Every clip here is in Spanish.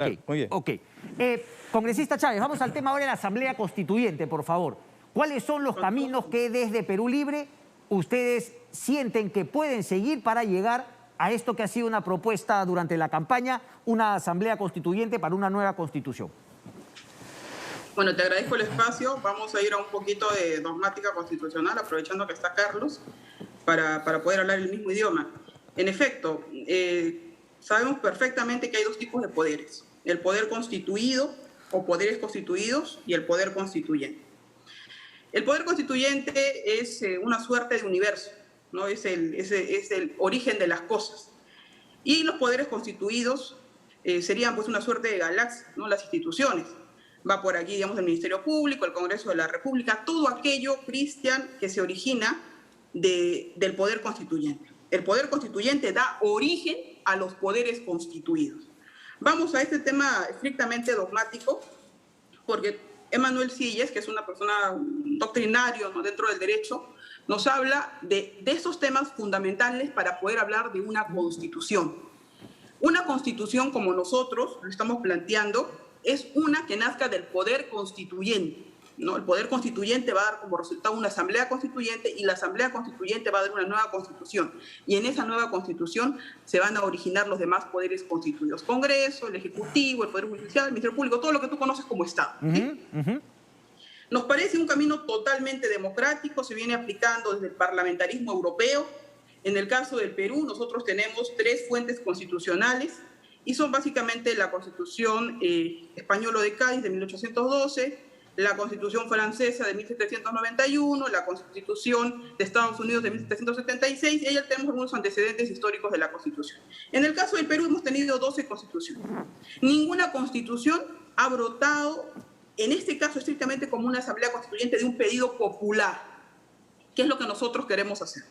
Claro, muy bien. Ok. Congresista Chávez, vamos al tema ahora de la Asamblea Constituyente, por favor. ¿Cuáles son los caminos que desde Perú Libre ustedes sienten que pueden seguir para llegar a esto que ha sido una propuesta durante la campaña, una Asamblea Constituyente para una nueva Constitución? Bueno, te agradezco el espacio. Vamos a ir a un poquito de dogmática constitucional, aprovechando que está Carlos, para poder hablar el mismo idioma. En efecto, sabemos perfectamente que hay dos tipos de poderes: el poder constituido o poderes constituidos y el poder constituyente. El poder constituyente es una suerte de universo, ¿no? Es el origen de las cosas. Y los poderes constituidos serían pues una suerte de galaxia, ¿no? Las instituciones. Va por aquí, digamos, el Ministerio Público, el Congreso de la República, todo aquello, Cristian, que se origina del poder constituyente. El poder constituyente da origen a los poderes constituidos. Vamos a este tema estrictamente dogmático, porque Emanuel Silles, que es una persona doctrinario, ¿no?, dentro del derecho, nos habla de esos temas fundamentales para poder hablar de una constitución. Una constitución, como nosotros lo estamos planteando, es una que nazca del poder constituyente, ¿no? El poder constituyente va a dar como resultado una asamblea constituyente y la asamblea constituyente va a dar una nueva constitución. Y en esa nueva constitución se van a originar los demás poderes constituidos. Congreso, el Ejecutivo, el Poder Judicial, el Ministerio Público, todo lo que tú conoces como Estado, ¿sí? Nos parece un camino totalmente democrático, se viene aplicando desde el parlamentarismo europeo. En el caso del Perú, nosotros tenemos 3 fuentes constitucionales, y son básicamente la Constitución española de Cádiz de 1812, la Constitución francesa de 1791, la Constitución de Estados Unidos de 1776, y ahí tenemos algunos antecedentes históricos de la Constitución. En el caso del Perú hemos tenido 12 constituciones. Ninguna constitución ha brotado, en este caso estrictamente como una asamblea constituyente, de un pedido popular, que es lo que nosotros queremos hacer.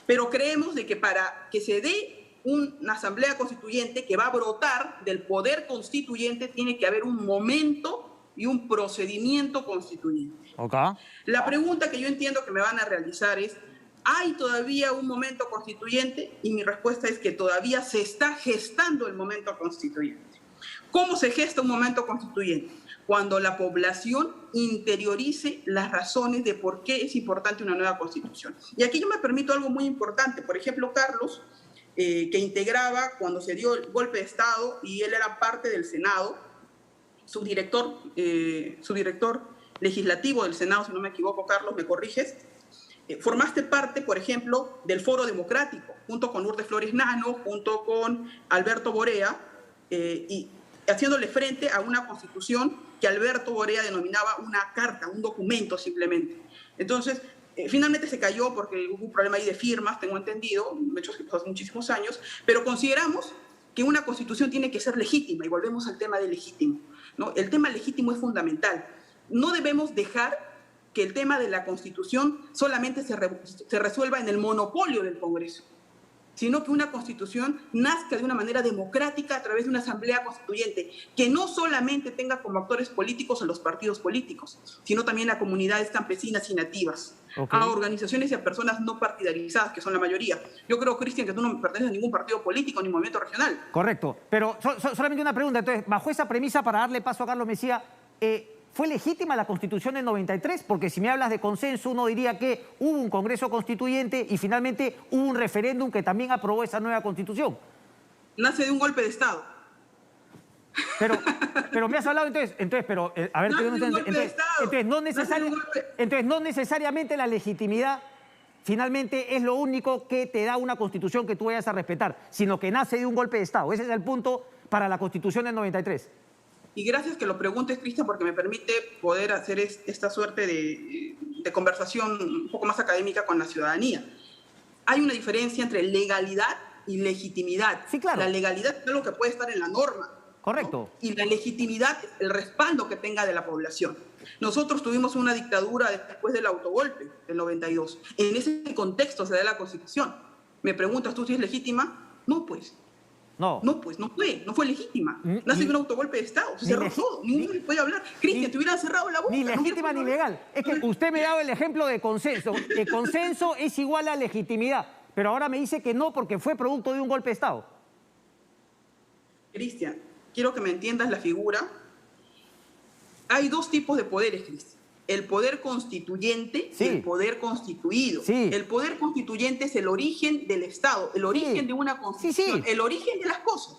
Pero creemos de que para que se dé una asamblea constituyente que va a brotar del poder constituyente, tiene que haber un momento y un procedimiento constituyente. Okay. La pregunta que yo entiendo que me van a realizar es: ¿hay todavía un momento constituyente? Y mi respuesta es que todavía se está gestando el momento constituyente. ¿Cómo se gesta un momento constituyente? Cuando la población interiorice las razones de por qué es importante una nueva constitución. Y aquí yo me permito algo muy importante. Por ejemplo, Carlos, que integraba cuando se dio el golpe de Estado, y él era parte del Senado, subdirector legislativo del Senado, si no me equivoco, Carlos, me corriges. Formaste parte, por ejemplo, del Foro Democrático, junto con Lourdes Flores Nano, junto con Alberto Borea, y haciéndole frente a una constitución que Alberto Borea denominaba una carta, un documento simplemente. Entonces, finalmente se cayó porque hubo un problema ahí de firmas, tengo entendido, hechos que pasó hace muchísimos años, pero consideramos que una constitución tiene que ser legítima, y volvemos al tema de legítimo, ¿no? El tema legítimo es fundamental. No debemos dejar que el tema de la constitución solamente se resuelva en el monopolio del Congreso, sino que una constitución nazca de una manera democrática a través de una asamblea constituyente, que no solamente tenga como actores políticos a los partidos políticos, sino también a comunidades campesinas y nativas, a organizaciones y a personas no partidarizadas, que son la mayoría. Yo creo, Cristian, que tú no perteneces a ningún partido político ni movimiento regional. Correcto, pero solamente una pregunta. Entonces, bajo esa premisa, para darle paso a Carlos Mejía, ¿fue legítima la Constitución del 93? Porque si me hablas de consenso, uno diría que hubo un Congreso Constituyente y finalmente hubo un referéndum que también aprobó esa nueva Constitución. Nace de un golpe de Estado. Pero me has hablado entonces, pero a ver, entonces no necesariamente la legitimidad finalmente es lo único que te da una Constitución que tú vayas a respetar, sino que nace de un golpe de Estado. Ese es el punto para la Constitución del 93. Y gracias que lo preguntes, Cristian, porque me permite poder hacer esta suerte de conversación un poco más académica con la ciudadanía. Hay una diferencia entre legalidad y legitimidad. Sí, claro. La legalidad es lo que puede estar en la norma. Correcto. ¿No? Y la legitimidad es el respaldo que tenga de la población. Nosotros tuvimos una dictadura después del autogolpe del 92. En ese contexto se da la Constitución. ¿Me preguntas tú si es legítima? No, pues. No, pues no fue legítima. Nace de un autogolpe de Estado, se cerró todo, ninguno puede hablar. Cristian, te hubieran cerrado la boca. Ni legítima ni legal. Es que usted me ha dado el ejemplo de consenso. El consenso es igual a legitimidad, pero ahora me dice que no porque fue producto de un golpe de Estado. Cristian, quiero que me entiendas la figura. Hay dos tipos de poderes, Cristian. El poder constituyente y el poder constituido. Sí. El poder constituyente es el origen del Estado, el origen de una constitución, el origen de las cosas.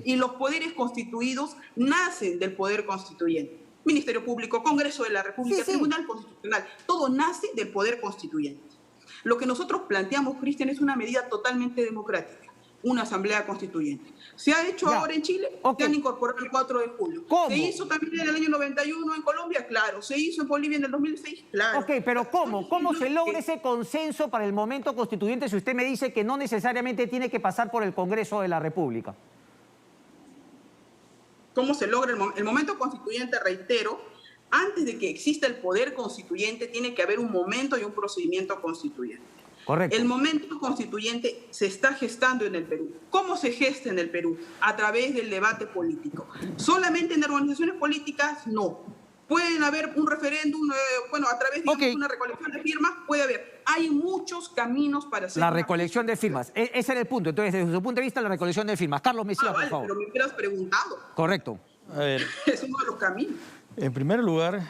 Y los poderes constituidos nacen del poder constituyente. Ministerio Público, Congreso de la República, Tribunal Constitucional, todo nace del poder constituyente. Lo que nosotros planteamos, Cristian, es una medida totalmente democrática, una asamblea constituyente. Se ha hecho ahora en Chile, se han incorporado el 4 de julio. ¿Cómo? Se hizo también en el año 91 en Colombia, claro. Se hizo en Bolivia en el 2006, claro. Ok, pero ¿cómo? ¿Cómo se logra ese consenso para el momento constituyente si usted me dice que no necesariamente tiene que pasar por el Congreso de la República? ¿Cómo se logra el momento constituyente? Reitero, antes de que exista el poder constituyente tiene que haber un momento y un procedimiento constituyente. Correcto. El momento constituyente se está gestando en el Perú. ¿Cómo se gesta en el Perú? A través del debate político. ¿Solamente en organizaciones políticas? No. Pueden haber un referéndum, a través de una recolección de firmas, puede haber. Hay muchos caminos para hacer. La recolección de firmas, ese era el punto. Entonces, desde su punto de vista, la recolección de firmas. Carlos Mesías, por favor. Pero me hubieras preguntado. Correcto. A ver, es uno de los caminos. En primer lugar,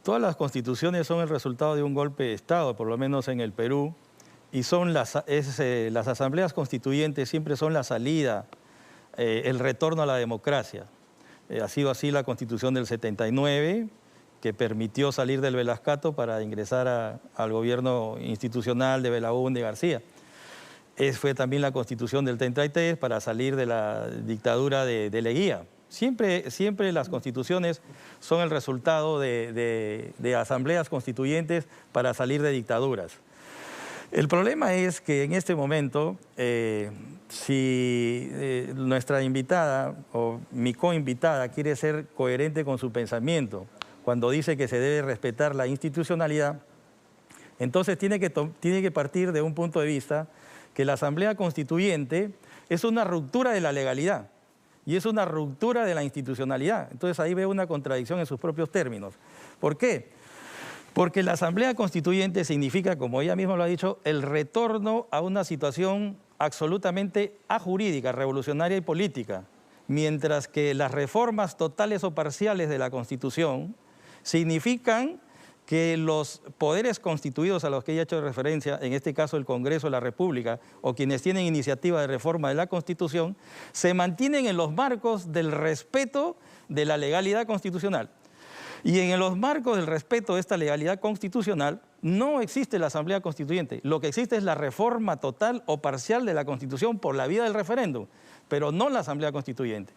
todas las constituciones son el resultado de un golpe de Estado, por lo menos en el Perú. Y son las asambleas constituyentes siempre son la salida, el retorno a la democracia. Ha sido así la Constitución del 79, que permitió salir del Velascato para ingresar al gobierno institucional de Belaúnde García. Fue también la Constitución del 33 para salir de la dictadura de Leguía. Siempre las constituciones son el resultado de asambleas constituyentes para salir de dictaduras. El problema es que en este momento, si nuestra invitada o mi coinvitada quiere ser coherente con su pensamiento, cuando dice que se debe respetar la institucionalidad, entonces tiene que partir de un punto de vista que la Asamblea Constituyente es una ruptura de la legalidad y es una ruptura de la institucionalidad. Entonces ahí veo una contradicción en sus propios términos. ¿Por qué? Porque la Asamblea Constituyente significa, como ella misma lo ha dicho, el retorno a una situación absolutamente ajurídica, revolucionaria y política, mientras que las reformas totales o parciales de la Constitución significan que los poderes constituidos a los que ella ha hecho referencia, en este caso el Congreso de la República, o quienes tienen iniciativa de reforma de la Constitución, se mantienen en los marcos del respeto de la legalidad constitucional. Y en los marcos del respeto de esta legalidad constitucional no existe la Asamblea Constituyente. Lo que existe es la reforma total o parcial de la Constitución por la vía del referéndum, pero no la Asamblea Constituyente.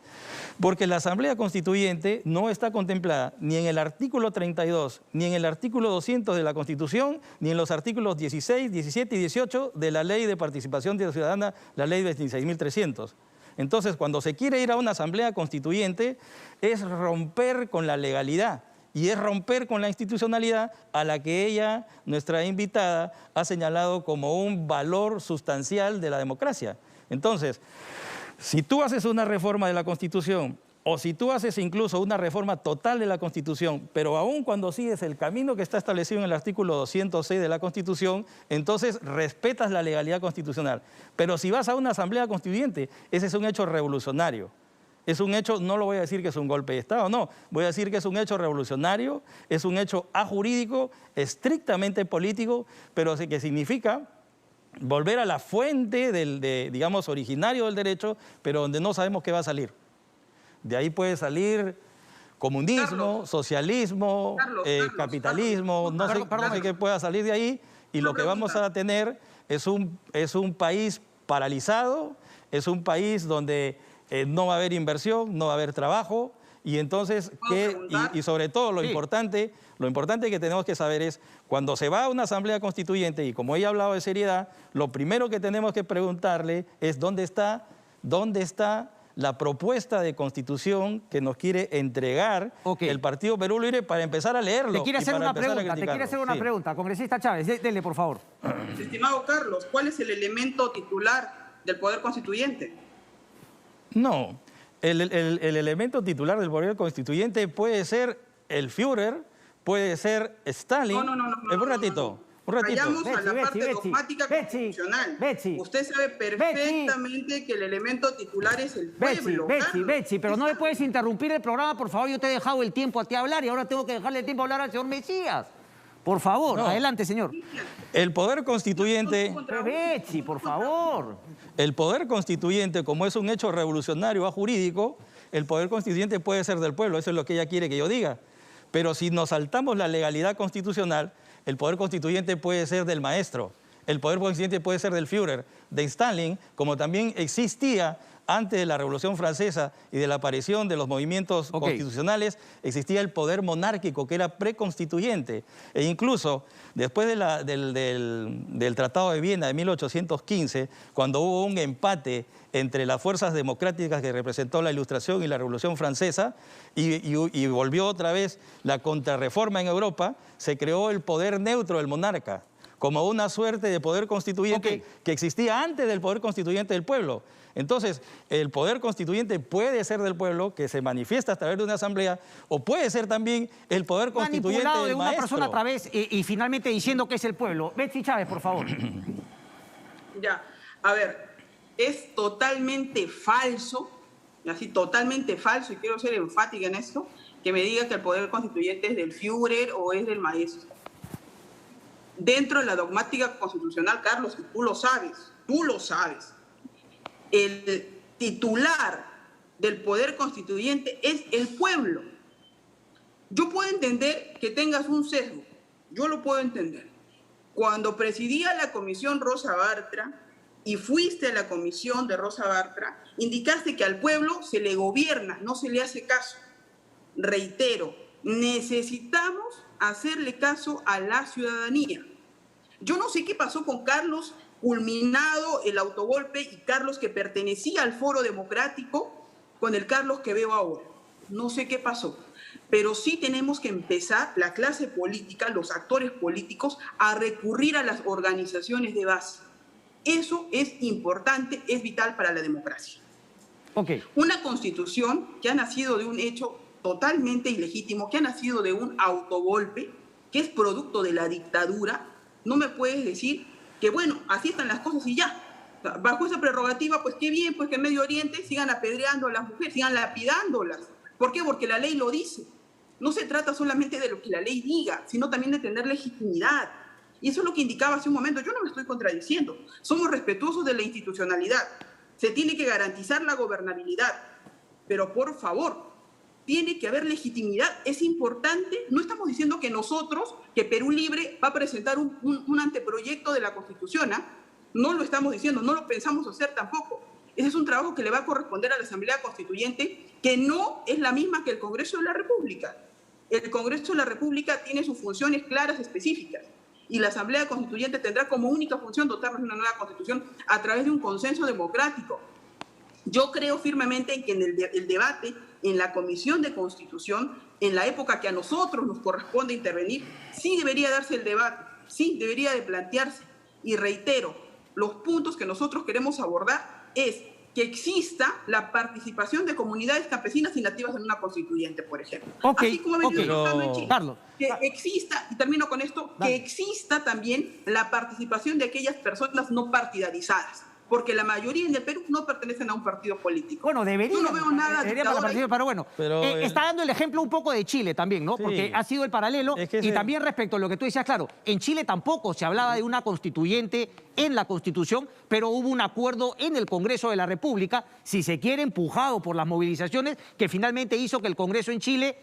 Porque la Asamblea Constituyente no está contemplada ni en el artículo 32, ni en el artículo 200 de la Constitución, ni en los artículos 16, 17 y 18 de la Ley de Participación Ciudadana, la Ley 26.300. Entonces, cuando se quiere ir a una Asamblea Constituyente, es romper con la legalidad. Y es romper con la institucionalidad a la que ella, nuestra invitada, ha señalado como un valor sustancial de la democracia. Entonces, si tú haces una reforma de la Constitución, o si tú haces incluso una reforma total de la Constitución, pero aún cuando sigues el camino que está establecido en el artículo 206 de la Constitución, entonces respetas la legalidad constitucional. Pero si vas a una Asamblea Constituyente, ese es un hecho revolucionario. Es un hecho, no lo voy a decir que es un golpe de Estado, no. Voy a decir que es un hecho revolucionario, es un hecho ajurídico, estrictamente político, pero que significa volver a la fuente digamos, originario del derecho, pero donde no sabemos qué va a salir. De ahí puede salir comunismo, socialismo, capitalismo, no sé qué pueda salir de ahí, y lo que vamos a tener es un país paralizado, es un país donde no va a haber inversión, no va a haber trabajo, y entonces, y sobre todo lo importante que tenemos que saber es, cuando se va a una Asamblea Constituyente, y como ella ha hablado de seriedad, lo primero que tenemos que preguntarle es dónde está la propuesta de Constitución que nos quiere entregar el Partido Perú Libre para empezar a leerlo. Te quiere hacer una pregunta, congresista Chávez, dele por favor. Estimado Carlos, ¿cuál es el elemento titular del Poder Constituyente? No, el elemento titular del poder constituyente puede ser el Führer, puede ser Stalin. No. Un ratito. Un ratito. vayamos a la Betsy, parte Betsy, dogmática Betsy, constitucional. Betsy. Usted sabe perfectamente que el elemento titular es el pueblo. Carlos. Betsy, pero no me puedes interrumpir el programa, por favor. Yo te he dejado el tiempo a ti hablar y ahora tengo que dejarle el tiempo a hablar al señor Mesías. Por favor, No. adelante, señor. El poder constituyente, Betsy, por favor. el poder constituyente, como es un hecho revolucionario jurídico, el poder constituyente puede ser del pueblo, eso es lo que ella quiere que yo diga. Pero si nos saltamos la legalidad constitucional, el poder constituyente puede ser del maestro, el poder constituyente puede ser del Führer, de Stalin, como también existía antes de la Revolución Francesa y de la aparición de los movimientos constitucionales, existía el poder monárquico, que era preconstituyente. E incluso después del Tratado de Viena de 1815, cuando hubo un empate entre las fuerzas democráticas que representó la Ilustración y la Revolución Francesa, y volvió otra vez la contrarreforma en Europa, se creó el poder neutro del monarca, como una suerte de poder constituyente que existía antes del poder constituyente del pueblo. Entonces, el poder constituyente puede ser del pueblo, que se manifiesta a través de una asamblea, o puede ser también el poder constituyente Manipulado del de una maestro. persona a través y finalmente diciendo que es el pueblo. Betsy Chávez, por favor. Ya, a ver, es totalmente falso, así totalmente falso, y quiero ser enfática en esto, que me diga que el poder constituyente es del Führer o es del maestro. Dentro de la dogmática constitucional, Carlos, y tú lo sabes, el titular del poder constituyente es el pueblo. Yo puedo entender que tengas un sesgo, yo lo puedo entender. Cuando presidía la comisión Rosa Bartra y fuiste a la comisión de Rosa Bartra, indicaste que al pueblo se le gobierna, no se le hace caso. Reitero, necesitamos hacerle caso a la ciudadanía. Yo no sé qué pasó con Carlos, culminado el autogolpe, y Carlos que pertenecía al Foro Democrático, con el Carlos que veo ahora. No sé qué pasó, pero sí tenemos que empezar, la clase política, los actores políticos, a recurrir a las organizaciones de base. Eso es importante, es vital para la democracia. Una constitución que ha nacido de un hecho totalmente ilegítimo, que ha nacido de un autogolpe, que es producto de la dictadura, no me puedes decir que, bueno, así están las cosas y ya. Bajo esa prerrogativa, pues qué bien, pues que en Medio Oriente sigan apedreando a las mujeres, sigan lapidándolas. ¿Por qué? Porque la ley lo dice. No se trata solamente de lo que la ley diga, sino también de tener legitimidad. Y eso es lo que indicaba hace un momento. Yo no me estoy contradiciendo. Somos respetuosos de la institucionalidad. Se tiene que garantizar la gobernabilidad. Pero por favor, tiene que haber legitimidad, es importante. No estamos diciendo que nosotros, que Perú Libre va a presentar un anteproyecto de la Constitución, no lo estamos diciendo, no lo pensamos hacer tampoco. Ese es un trabajo que le va a corresponder a la Asamblea Constituyente, que no es la misma que el Congreso de la República. El Congreso de la República tiene sus funciones claras, específicas, y la Asamblea Constituyente tendrá como única función dotarnos de una nueva Constitución a través de un consenso democrático. Yo creo firmemente en que en el debate en la Comisión de Constitución, en la época que a nosotros nos corresponde intervenir, sí debería darse el debate, sí debería de plantearse. Y reitero, los puntos que nosotros queremos abordar es que exista la participación de comunidades campesinas y nativas en una constituyente, por ejemplo. Así como ha venido pasando en Chile. Carlos. Que exista, y termino con esto, que exista también la participación de aquellas personas no partidarizadas, porque la mayoría en el Perú no pertenecen a un partido político. Bueno, debería. Yo no veo nada pero bueno, está dando el ejemplo un poco de Chile también, ¿no? Sí. Porque ha sido el paralelo. Y también respecto a lo que tú decías, claro, en Chile tampoco se hablaba de una constituyente en la Constitución, pero hubo un acuerdo en el Congreso de la República, si se quiere, empujado por las movilizaciones, que finalmente hizo que el Congreso en Chile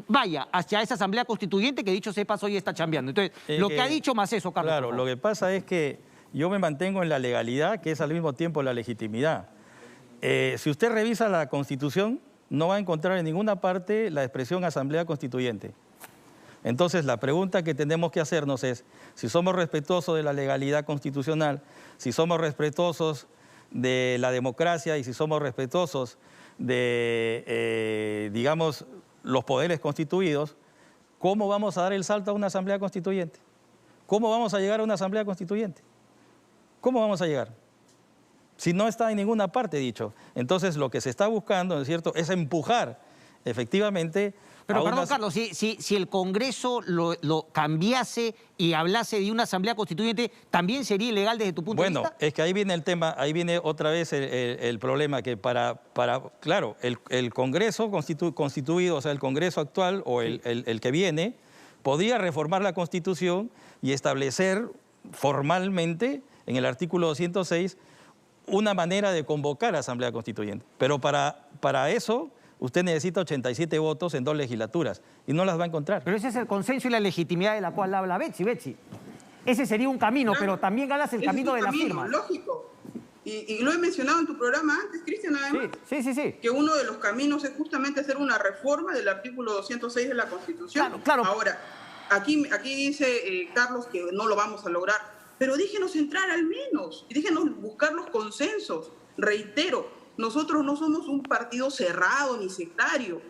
vaya hacia esa Asamblea Constituyente que, dicho sea de paso, hoy está chambeando. Entonces, lo que ha dicho más eso, Carlos. Claro, lo que pasa es que yo me mantengo en la legalidad, que es al mismo tiempo la legitimidad. Si usted revisa la Constitución, no va a encontrar en ninguna parte la expresión Asamblea Constituyente. Entonces, la pregunta que tenemos que hacernos es, si somos respetuosos de la legalidad constitucional, si somos respetuosos de la democracia y si somos respetuosos de, digamos, los poderes constituidos, ¿cómo vamos a dar el salto a una Asamblea Constituyente? ¿Cómo vamos a llegar a una Asamblea Constituyente? ¿Cómo vamos a llegar? Si no está en ninguna parte dicho. Entonces, lo que se está buscando, ¿no es cierto?, es empujar efectivamente... Pero a perdón, unas- Carlos, si el Congreso lo cambiase y hablase de una asamblea constituyente, ¿también sería ilegal desde tu punto de Bueno, vista? es que ahí viene el tema, ahí viene otra vez el problema, que claro, el Congreso constituido, o sea, el Congreso actual o el que viene, podía reformar la Constitución y establecer formalmente, en el artículo 206, una manera de convocar a Asamblea Constituyente. Pero para eso usted necesita 87 votos en 2 legislaturas y no las va a encontrar. Pero ese es el consenso y la legitimidad de la cual habla Betsy. Ese sería un camino, Claro. pero también hablas el Ese camino es de un la camino, firma. lógico. Y lo he mencionado en tu programa antes, Cristian, además. Sí. Que uno de los caminos es justamente hacer una reforma del artículo 206 de la Constitución. Claro. Ahora, aquí dice Carlos que no lo vamos a lograr, pero déjenos entrar al menos y déjenos buscar los consensos. Reitero, nosotros no somos un partido cerrado ni sectario.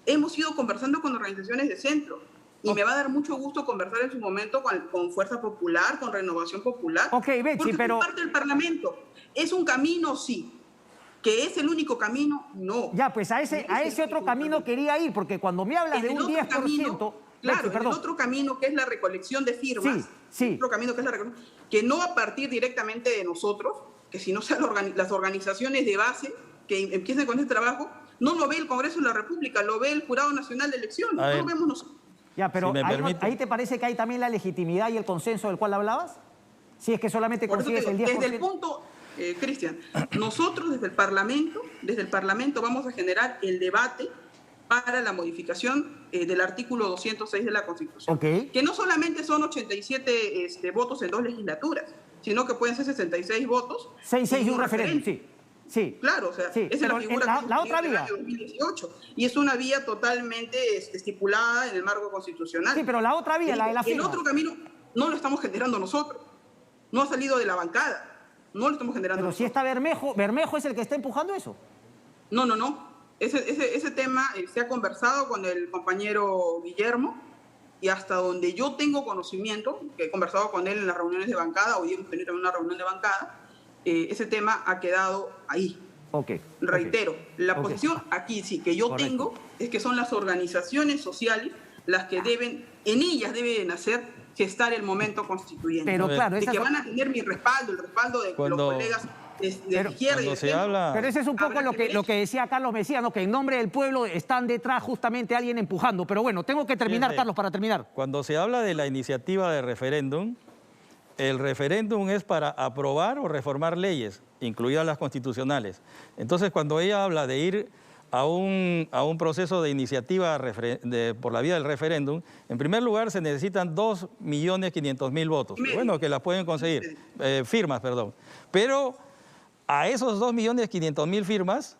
Hemos ido conversando con organizaciones de centro y me va a dar mucho gusto conversar en su momento con Fuerza Popular, con Renovación Popular. Ok, Betsy, porque pero... es parte del Parlamento. ¿Es un camino? Sí. ¿Que es el único camino? No. Ya, pues a ese otro camino quería ir, porque cuando me hablas de En el un otro 10%... camino, claro, Betsy, en el otro camino que es la recolección de firmas, Sí. otro camino que es la recolección, que no va a partir directamente de nosotros, que si no sean las organizaciones de base que empiecen con este trabajo, no lo ve el Congreso de la República, lo ve el Jurado Nacional de Elecciones, no lo vemos nosotros. Ya, pero Si me ahí, permite. ¿ahí te parece que hay también la legitimidad y el consenso del cual hablabas? Si es que solamente Por eso te consigues digo, el 10%. desde el punto, Cristian, nosotros desde el Parlamento vamos a generar el debate para la modificación del artículo 206 de la Constitución. Ok. Que no solamente son 87 votos en 2 legislaturas, sino que pueden ser 66 votos. 6 y un referéndum, sí. Claro, o sea, Sí, esa es pero la figura la otra que vía. el año 2018. Y es una vía totalmente estipulada en el marco constitucional. Sí, pero la otra vía, la de la El firma. otro camino no lo estamos generando nosotros. No ha salido de la bancada. No lo estamos generando Pero si está Bermejo es el que está empujando eso. No. Ese tema se ha conversado con el compañero Guillermo y hasta donde yo tengo conocimiento, que he conversado con él en las reuniones de bancada, hoy hemos tenido también una reunión de bancada, ese tema ha quedado ahí. Ok. Reitero, la posición aquí sí que yo tengo es que son las organizaciones sociales las que en ellas deben hacer gestar el momento constituyente. Pero claro, de esas que son- van a tener mi respaldo, el respaldo de los colegas de izquierda y Cuando de se centro. habla... Pero ese es un poco Habrá que lo que decía Carlos Mesía, ¿no? Que en nombre del pueblo están detrás justamente alguien empujando. Pero bueno, tengo que terminar, Fíjate, Carlos, para terminar. Cuando se habla de la iniciativa de referéndum, el referéndum es para aprobar o reformar leyes, incluidas las constitucionales. Entonces, cuando ella habla de ir a un proceso de iniciativa por la vía del referéndum, en primer lugar se necesitan 2.500.000 votos. Bueno, que las pueden conseguir, firmas, perdón. Pero a esos 2.500.000 firmas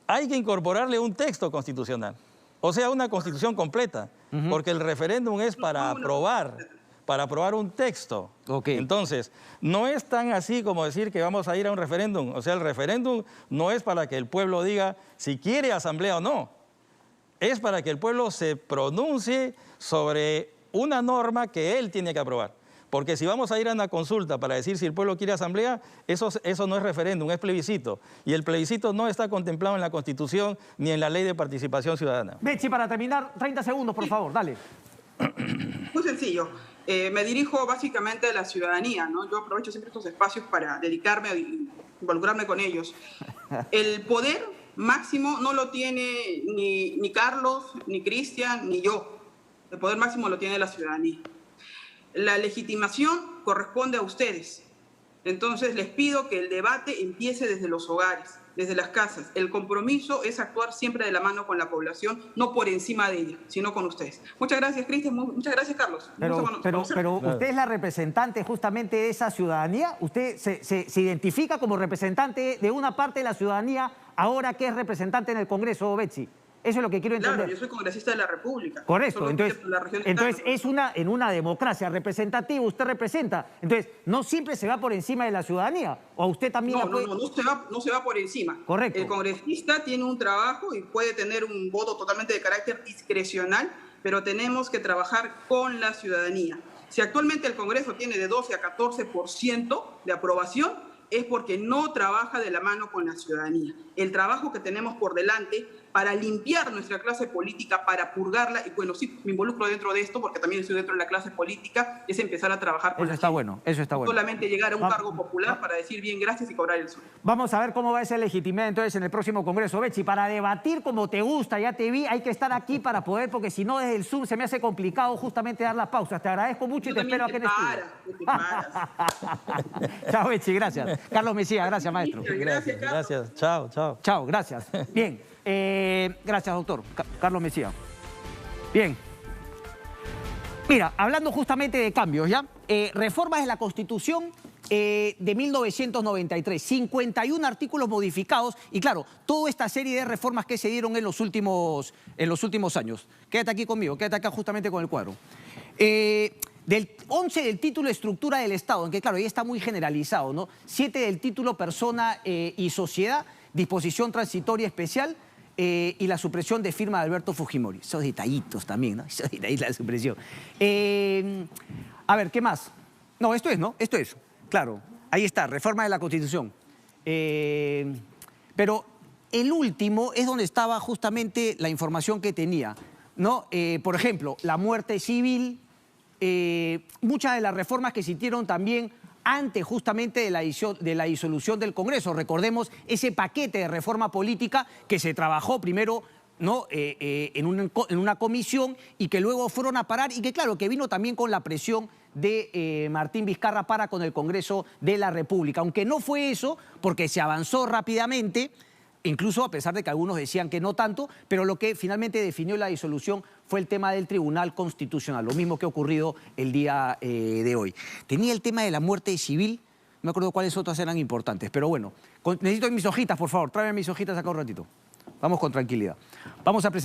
hay que incorporarle un texto constitucional. O sea, una constitución completa, porque el referéndum es para aprobar un texto. Ok. Entonces, no es tan así como decir que vamos a ir a un referéndum. O sea, el referéndum no es para que el pueblo diga si quiere asamblea o no. Es para que el pueblo se pronuncie sobre una norma que él tiene que aprobar. Porque si vamos a ir a una consulta para decir si el pueblo quiere asamblea, eso no es referéndum, es plebiscito. Y el plebiscito no está contemplado en la Constitución ni en la Ley de Participación Ciudadana. Betsy, para terminar, 30 segundos, por favor, dale. Muy sencillo. Me dirijo básicamente a la ciudadanía, ¿no? Yo aprovecho siempre estos espacios para dedicarme a involucrarme con ellos. El poder máximo no lo tiene ni Carlos, ni Cristian, ni yo. El poder máximo lo tiene la ciudadanía. La legitimación corresponde a ustedes. Entonces les pido que el debate empiece desde los hogares, desde las casas. El compromiso es actuar siempre de la mano con la población, no por encima de ella, sino con ustedes. Muchas gracias, Cristian. Muchas gracias, Carlos. Pero usted es la representante justamente de esa ciudadanía. ¿Usted se identifica como representante de una parte de la ciudadanía ahora que es representante en el Congreso, Betsy? Eso es lo que quiero entender. Claro, yo soy congresista de la República. Correcto, Solo entonces la región de es en una democracia representativa, usted representa. Entonces, no siempre se va por encima de la ciudadanía, o a usted también... No se va por encima. Correcto. El congresista tiene un trabajo y puede tener un voto totalmente de carácter discrecional, pero tenemos que trabajar con la ciudadanía. Si actualmente el Congreso tiene de 12 a 14% de aprobación, es porque no trabaja de la mano con la ciudadanía. el trabajo que tenemos por delante para limpiar nuestra clase política, para purgarla, y bueno, sí, me involucro dentro de esto, porque también estoy dentro de la clase política, es empezar a trabajar con Eso está bueno, eso está bueno. solamente llegar a un cargo popular para decir bien gracias y cobrar el sueldo. Vamos a ver cómo va a ser legitimidad entonces en el próximo Congreso. Betsy, para debatir como te gusta, ya te vi, hay que estar aquí para poder, porque si no desde el Zoom se me hace complicado justamente dar las pausas. Te agradezco mucho y te espero aquí en el estudio. Chao, Betsy, gracias. Carlos Mesías, gracias, maestro. Gracias, Carlos. Gracias. Chao, chao. Chao, gracias. Bien, gracias, doctor. Carlos Mesías. Bien. Mira, hablando justamente de cambios, ¿ya? Reformas de la Constitución de 1993, 51 artículos modificados y claro, toda esta serie de reformas que se dieron en los últimos años. Quédate aquí conmigo, quédate acá justamente con el cuadro. Del 11 del título Estructura del Estado, en que claro, ahí está muy generalizado, ¿no? 7 del título Persona y Sociedad, Disposición Transitoria Especial y la supresión de firma de Alberto Fujimori. Esos detallitos también, ¿no? Esos detallitos de la supresión. A ver, ¿qué más? No, esto es, ¿no? Esto es. Claro, ahí está, reforma de la Constitución. Pero el último es donde estaba justamente la información que tenía, ¿no? Por ejemplo, la muerte civil, muchas de las reformas que se hicieron también antes justamente de la disolución del Congreso. Recordemos ese paquete de reforma política que se trabajó primero, ¿no? en una comisión y que luego fueron a parar y que claro, que vino también con la presión de Martín Vizcarra para con el Congreso de la República. Aunque no fue eso, porque se avanzó rápidamente, incluso a pesar de que algunos decían que no tanto, pero lo que finalmente definió la disolución fue el tema del Tribunal Constitucional, lo mismo que ha ocurrido el día de hoy. Tenía el tema de la muerte civil, no me acuerdo cuáles otras eran importantes, pero bueno, necesito mis hojitas, por favor, tráeme mis hojitas acá un ratito. Vamos con tranquilidad. Vamos a presentar